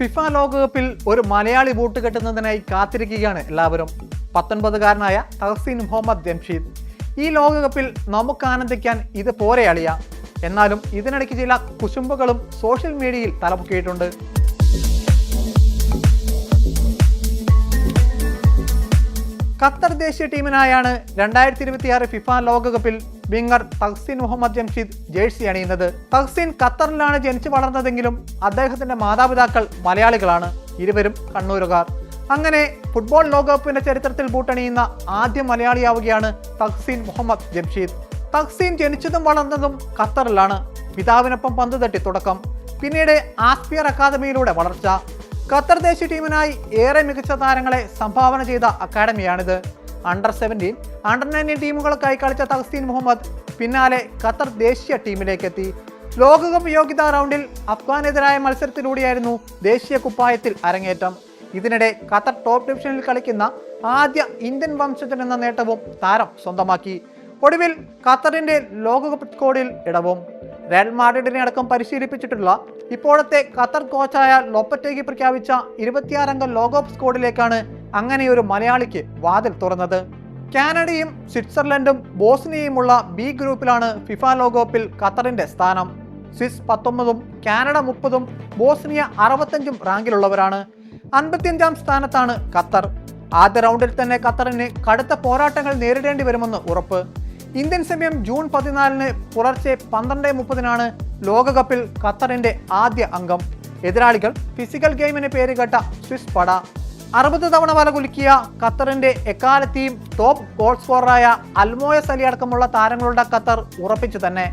FIFA ലോകകപ്പിൽ ഒരു Malayali boot കെട്ടുന്നതിനായി കാത്തിരിക്കുകയാണ് എല്ലാവരും. 19കാരനായ തഹസീൻ മുഹമ്മദ് ജംഷീദ്. ഈ ലോകകപ്പിൽ നമുക്ക് ആനന്ദിക്കാൻ ഇത് പോരെ അളിയ. എന്നാലും ഇതിനിടയ്ക്ക് ചില കുശുമ്പുകളും സോഷ്യൽ മീഡിയയിൽ തലപൊക്കിയിട്ടുണ്ട്. ഖത്തർ ദേശീയ ടീമിനായാണ് 2026 ഫിഫ ലോകകപ്പിൽ വിങ്ങർ തഹസീൻ മുഹമ്മദ് ജംഷീദ് ജേഴ്സി അണിയുന്നത്. തഹസീൻ ഖത്തറിലാണ് ജനിച്ചു വളർന്നതെങ്കിലും അദ്ദേഹത്തിന്റെ മാതാപിതാക്കൾ മലയാളികളാണ്. ഇരുവരും കണ്ണൂരുകാർ. അങ്ങനെ ഫുട്ബോൾ ലോകകപ്പിന്റെ ചരിത്രത്തിൽ ബൂട്ടണിയുന്ന ആദ്യ മലയാളിയാവുകയാണ് തഹസീൻ മുഹമ്മദ് ജംഷീദ്. തഹസീൻ ജനിച്ചതും വളർന്നതും ഖത്തറിലാണ്. പിതാവിനൊപ്പം പന്ത് തട്ടി തുടക്കം, പിന്നീട് ആസ്പിയർ അക്കാദമിയിലൂടെ വളർച്ച. ഖത്തർ ദേശീയ ടീമിനായി ഏറെ മികച്ച താരങ്ങളെ സംഭാവന ചെയ്ത അക്കാദമിയാണിത്. അണ്ടർ 17, അണ്ടർ 19 ടീമുകൾക്കായി കളിച്ച തഹസീൻ മുഹമ്മദ് പിന്നാലെ ഖത്തർ ദേശീയ ടീമിലേക്ക് എത്തി. ലോകകപ്പ് യോഗ്യതാ റൗണ്ടിൽ അഫ്ഗാനെതിരായ മത്സരത്തിലൂടെയായിരുന്നു ദേശീയ കുപ്പായത്തിൽ അരങ്ങേറ്റം. ഇതിനിടെ ഖത്തർ ടോപ്പ് ഡിവിഷനിൽ കളിക്കുന്ന ആദ്യ ഇന്ത്യൻ വംശജൻ എന്ന നേട്ടവും താരം സ്വന്തമാക്കി. ഒടുവിൽ ഖത്തറിന്റെ ലോകകപ്പ് സ്ക്വാഡിൽ ഇടവും. റയൽ മാഡ്രിഡിനെ അടക്കം പരിശീലിപ്പിച്ചിട്ടുള്ള ഇപ്പോഴത്തെ ഖത്തർ കോച്ചായ ലോപ്പറ്റേഗി പ്രഖ്യാപിച്ച 26-അംഗ ലോകകപ്പ് സ്ക്വാഡിലേക്കാണ് അങ്ങനെയൊരു മലയാളിക്ക് വാതിൽ തുറന്നത്. കാനഡയും സ്വിറ്റ്സർലൻഡും ബോസ്നിയയുമുള്ള ബി ഗ്രൂപ്പിലാണ് ഫിഫ ലോകകപ്പിൽ ഖത്തറിന്റെ സ്ഥാനം. സ്വിസ് 19-ഉം കാനഡ 30-ഉം ബോസ്നിയ 65-ഉം റാങ്കിലുള്ളവരാണ്. 55-ാം സ്ഥാനത്താണ് ഖത്തർ. ആദ്യ റൗണ്ടിൽ തന്നെ ഖത്തറിന് കടുത്ത പോരാട്ടങ്ങൾ നേരിടേണ്ടി വരുമെന്ന് ഉറപ്പ്. ഇന്ത്യൻ സമയം ജൂൺ 14-ന് പുലർച്ചെ 12:30-നാണ് ലോകകപ്പിൽ ഖത്തറിന്റെ ആദ്യ അംഗം. എതിരാളികൾ ഫിസിക്കൽ ഗെയിമിന് പേരുകേട്ട സ്വിസ് പട. 60 തവണ വല കുലുക്കിയ ഖത്തറിന്റെ എക്കാലത്തെയും ടോപ്പ് ഗോൾ സ്കോററായ അൽമോയസ് അലി അടക്കമുള്ള താരങ്ങളുടെ ഖത്തർ ഉറപ്പിച്ചു തന്നെ.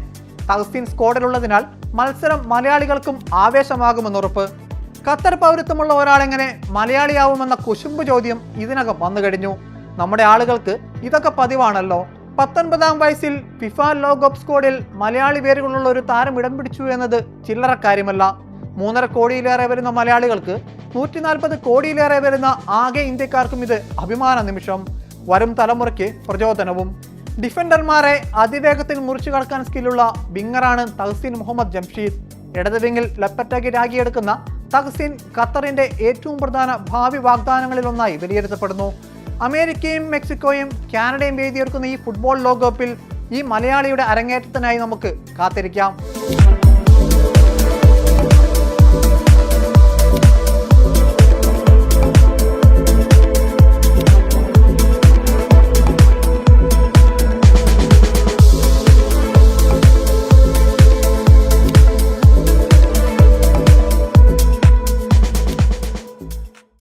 തഹസീൻ സ്ക്വാഡിലുള്ളതിനാൽ മത്സരം മലയാളികൾക്കും ആവേശമാകുമെന്നുറപ്പ്. ഖത്തർ പൗരത്വമുള്ള ഒരാളെങ്ങനെ മലയാളിയാവുമെന്ന കുശുമ്പ് ചോദ്യം ഇതിനകം വന്നു കഴിഞ്ഞു. നമ്മുടെ ആളുകൾക്ക് ഇതൊക്കെ പതിവാണല്ലോ. 19-ാം വയസ്സിൽ ഫിഫ ലോകകപ്പ് സ്ക്വാഡിൽ മലയാളി പേരുകളുള്ള ഒരു താരം ഇടം പിടിച്ചു എന്നത് ചില്ലറ കാര്യമല്ല. 3.5 കോടിയിലേറെ വരുന്ന മലയാളികൾക്ക് 140 കോടിയിലേറെ വരുന്ന ആകെ ഇന്ത്യക്കാർക്കും ഇത് അഭിമാന നിമിഷം. വരും തലമുറയ്ക്ക് പ്രചോദനവും. ഡിഫൻഡർമാരെ അതിവേഗത്തിൽ മുറിച്ചു കടക്കാൻ സ്കില്ലുള്ള വിങ്ങറാണ് തഹസീൻ മുഹമ്മദ് ജംഷീദ്. ഇടത് വിങ്ങിൽ ലപ്പറ്റകി രാഗിയെടുക്കുന്ന തഹസീൻ ഖത്തറിന്റെ ഏറ്റവും പ്രധാന ഭാവി വാഗ്ദാനങ്ങളിലൊന്നായി വിലയിരുത്തപ്പെടുന്നു. അമേരിക്കയും മെക്സിക്കോയും കാനഡയും വേദിയൊരുക്കുന്ന ഈ ഫുട്ബോൾ ലോകകപ്പിൽ ഈ മലയാളിയുടെ അരങ്ങേറ്റത്തിനായി നമുക്ക് കാത്തിരിക്കാം.